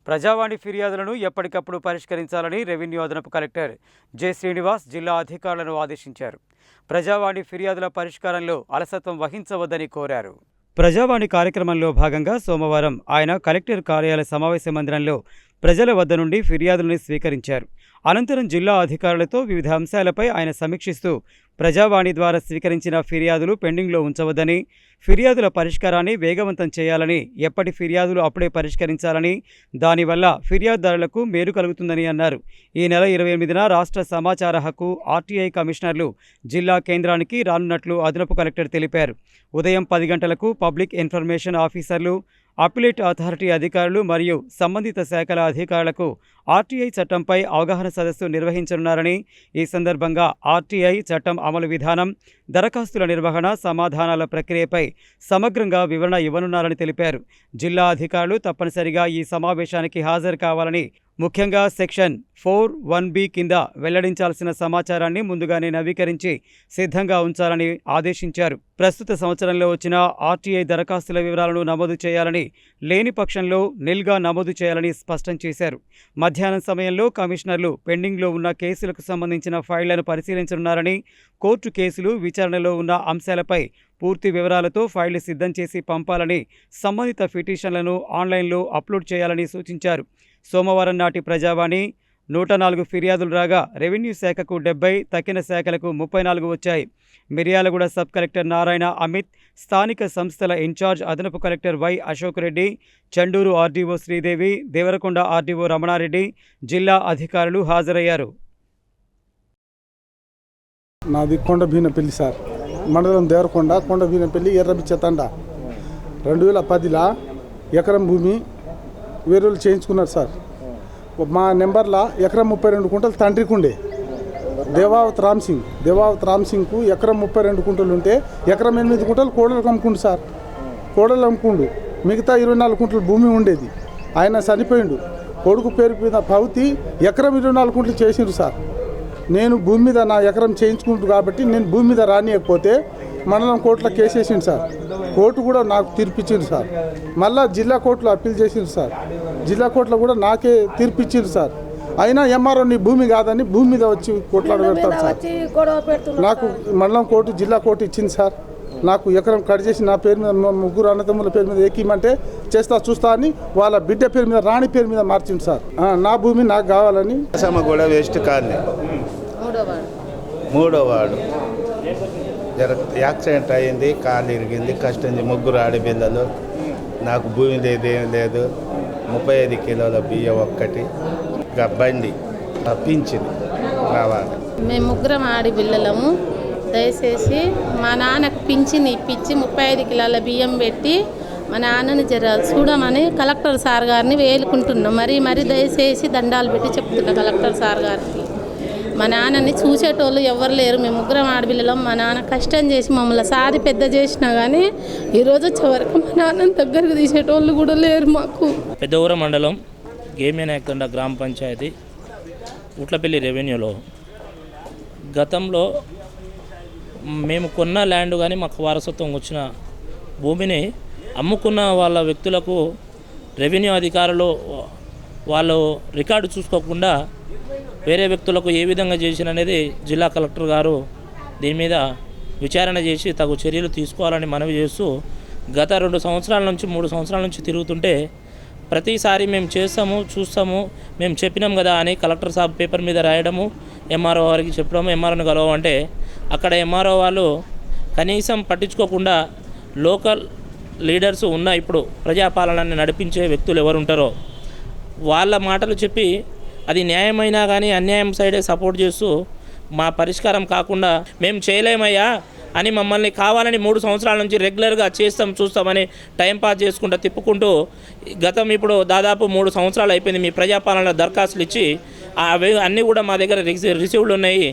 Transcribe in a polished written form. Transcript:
ప్రజావాణి ఫిర్యాదులను ఎప్పటికప్పుడు పరిష్కరించాలని రెవెన్యూ అదనపు కలెక్టర్ జె శ్రీనివాస్ జిల్లా అధికారులను ఆదేశించారు. ప్రజావాణి ఫిర్యాదుల పరిష్కారంలో అలసత్వం వహించవద్దని కోరారు. ప్రజావాణి కార్యక్రమంలో భాగంగా సోమవారం ఆయన కలెక్టర్ కార్యాలయ సమావేశ మందిరంలో ప్రజల వద్ద నుండి ఫిర్యాదులను స్వీకరించారు. అనంతరం జిల్లా అధికారులతో వివిధ అంశాలపై ఆయన సమీక్షిస్తూ ప్రజావాణి ద్వారా స్వీకరించిన ఫిర్యాదులు పెండింగ్లో ఉంచవద్దని, ఫిర్యాదుల పరిష్కారాన్ని వేగవంతం చేయాలని, ఎప్పటి ఫిర్యాదులు అప్పుడే పరిష్కరించాలని, దానివల్ల ఫిర్యాదుదారులకు మేలు కలుగుతుందని అన్నారు. ఈ నెల 28న రాష్ట్ర సమాచార హక్కు ఆర్టీఐ కమిషనర్లు జిల్లా కేంద్రానికి రానున్నట్లు అదనపు కలెక్టర్ తెలిపారు. ఉదయం 10 గంటలకు పబ్లిక్ ఇన్ఫర్మేషన్ ఆఫీసర్లు, అప్పిలేట్ అథారిటీ అధికారులు మరియు సంబంధిత శాఖల అధికారులకు ఆర్టీఐ చట్టంపై అవగాహన సదస్సు నిర్వహించనున్నారని, ఈ సందర్భంగా ఆర్టీఐ చట్టం అమలు విధానం, దరఖాస్తుల నిర్వహణ, సమాధానాల ప్రక్రియపై సమగ్రంగా వివరణ ఇవ్వనున్నారని తెలిపారు. జిల్లా అధికారులు తప్పనిసరిగా ఈ సమావేశానికి హాజరు కావాలని, ముఖ్యంగా సెక్షన్ 4(1)(b) కింద వెల్లడించాల్సిన సమాచారాన్ని ముందుగానే నవీకరించి సిద్ధంగా ఉంచాలని ఆదేశించారు. ప్రస్తుత సంవత్సరంలో వచ్చిన ఆర్టీఐ దరఖాస్తుల వివరాలను నమోదు చేయాలని, లేని పక్షంలో నిల్గా నమోదు చేయాలని స్పష్టం చేశారు. మధ్యాహ్నం సమయంలో కమిషనర్లు పెండింగ్లో ఉన్న కేసులకు సంబంధించిన ఫైళ్లను పరిశీలించనున్నారని, కోర్టు కేసులు, విచారణలో ఉన్న అంశాలపై పూర్తి వివరాలతో ఫైళ్లు సిద్ధం చేసి పంపాలని, సంబంధిత పిటిషన్లను ఆన్లైన్లో అప్లోడ్ చేయాలని సూచించారు. సోమవారం నాటి ప్రజావాణి 104 ఫిర్యాదులు రాగా రెవెన్యూ శాఖకు 70, తక్కిన శాఖలకు 34 వచ్చాయి. మిర్యాలగూడ సబ్ కలెక్టర్ నారాయణ అమిత్, స్థానిక సంస్థల ఇన్ఛార్జ్ అదనపు collector Y Ashok Reddy, Chanduru RDO Sridevi, Devarakonda RDO Ramana Reddy, జిల్లా అధికారులు హాజరయ్యారు. నాది కొండభీనపల్లి సార్, మండలం దేవరకొండ, కొండభీనపల్లి, ఎర్రబిచ్చతండ. 2010లో ఎకరం భూమి వేరేలు చేయించుకున్నారు సార్. మా నెంబర్లో ఎకరం 32 కుంటలు తండ్రికి ఉండే, దేవావత్ రామ్సింగ్కు ఎకరం 32 కుంటలు ఉంటే ఎకరం 8 కుంటలు కోడలకు అమ్ముకుండు సార్. కోడలు అమ్ముకుండు, మిగతా 24 కుంటలు భూమి ఉండేది. ఆయన చనిపోయిండు. కొడుకు పేరు మీద పౌతి ఎకరం 24 కుంటలు చేసిండ్రు సార్. నేను భూమి మీద నా ఎకరం చేయించుకుంటు కాబట్టి నేను భూమి మీద రానియకపోతే మండలం కోర్టులో కేసు వేసిండు సార్. కోర్టు కూడా నాకు తీర్పిచ్చింది సార్. మళ్ళీ జిల్లా కోర్టులో అప్పీల్ చేసిండు సార్. జిల్లా కోర్టులో కూడా నాకే తీర్పిచ్చింది సార్. అయినా ఎంఆర్ఓ నీ భూమి కాదని భూమి మీద వచ్చి కొట్లాడ పెడతారు సార్. నాకు మండలం కోర్టు, జిల్లా కోర్టు ఇచ్చింది సార్. నాకు ఎకరం కట్ చేసి నా పేరు మీద, ముగ్గురు అన్నతమ్ముల పేరు మీద ఎక్కిమంటే చేస్తా చూస్తా అని వాళ్ళ బిడ్డ పేరు మీద, రాణి పేరు మీద మార్చింది సార్. నా భూమి నాకు కావాలని. కూడా వేస్ట్ కాలనీ 3వ వార్డు యాక్సిడెంట్ అయ్యింది, కాలు ఇరిగింది, కష్టం. ముగ్గురు ఆడపిల్లలు, నాకు భూమి లేదు, ఏం లేదు. 35 కిలోల బియ్యం ఒక్కటి, బండి పింఛన్ రావాలి. మేము ముగ్గురం ఆడపిల్లలము. దయచేసి మా నాన్నకు పింఛన్ ఇప్పించి 35 కిలోల బియ్యం పెట్టి మా నాన్నని చూడమని కలెక్టర్ సార్ గారిని వేలుకుంటున్నాం. మరీ దయచేసి దండాలు పెట్టి చెప్తున్నా కలెక్టర్ సార్ గారికి. మా నాన్నని చూసేటోళ్ళు ఎవరు లేరు. మేము ముగ్గురం ఆడపిల్లలం. మా నాన్న కష్టం చేసి మమ్మల్ని సాది పెద్ద చేసినా కానీ ఈరోజు వచ్చేవరకు మా నాన్నని దగ్గరకు తీసేటోళ్ళు కూడా లేరు మాకు. పెద్దవరం మండలం గేమినాయకండ గ్రామ పంచాయతీ ఉట్లపల్లి రెవెన్యూలో గతంలో మేము కొన్న ల్యాండ్ కానీ మాకు వారసత్వం వచ్చిన భూమిని అమ్ముకున్న వాళ్ళ వ్యక్తులకు రెవెన్యూ అధికారులు వాళ్ళు రికార్డు చూసుకోకుండా వేరే వ్యక్తులకు ఏ విధంగా చేసిననేది జిల్లా కలెక్టర్ గారు దీని మీద విచారణ చేసి తగు చర్యలు తీసుకోవాలని మనవి చేస్తూ గత 2 సంవత్సరాల నుంచి 3 సంవత్సరాల నుంచి తిరుగుతుంటే ప్రతిసారి మేము చేస్తాము, చూస్తాము, మేము చెప్పినాం కదా అని కలెక్టర్ సాబ్ పేపర్ మీద రాయడము, ఎంఆర్ఓ వారికి చెప్పడము, ఎంఆర్ఓని కలవమంటే అక్కడ ఎంఆర్ఓ వాళ్ళు కనీసం పట్టించుకోకుండా లోకల్ లీడర్స్ ఉన్న ఇప్పుడు ప్రజాపాలనని నడిపించే వ్యక్తులు ఎవరు ఉంటారో వాళ్ళ మాటలు చెప్పి అది న్యాయమైనా కానీ అన్యాయం సైడే సపోర్ట్ చేస్తూ మా పరిష్కారం కాకుండా మేము చేయలేమయ్యా అని మమ్మల్ని కావాలని 3 సంవత్సరాల నుంచి రెగ్యులర్గా చేస్తాం, చూస్తామని టైంపాస్ చేసుకుంటూ తిప్పుకుంటూ గతం ఇప్పుడు దాదాపు 3 సంవత్సరాలు అయిపోయింది. మీ ప్రజాపాలన దరఖాస్తులు ఇచ్చి అవి అన్నీ కూడా మా దగ్గర రిసీవ్డ్ ఉన్నాయి.